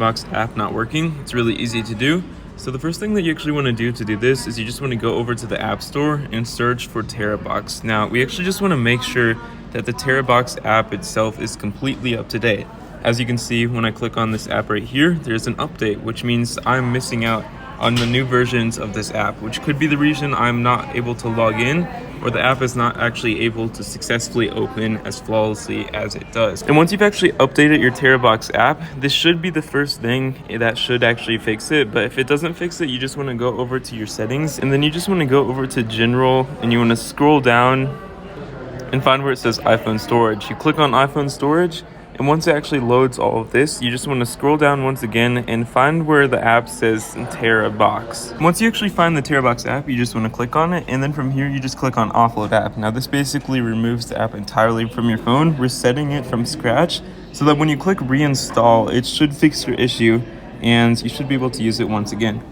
Box app not working. It's really easy to do. So the first thing that you actually want to do this is you just want to go over to the App Store and search for Terabox. Now, we actually just want to make sure that the Terabox app itself is completely up to date. As you can see, when I click on this app right here, there's an update, which means I'm missing out on the new versions of this app, which could be the reason I'm not able to log in, or the app is not actually able to successfully open as flawlessly as it does. And once you've actually updated your Terabox app, this should be the first thing that should actually fix it. But if it doesn't fix it, you just want to go over to your settings, and then you just want to go over to general, and you want to scroll down and find where it says iPhone storage. You click on iPhone storage, and once it actually loads all of this, you just want to scroll down once again and find where the app says Terabox. Once you actually find the Terabox app, you just want to click on it, and then from here you just click on offload app. Now this basically removes the app entirely from your phone, resetting it from scratch, so that when you click reinstall, it should fix your issue and you should be able to use it once again.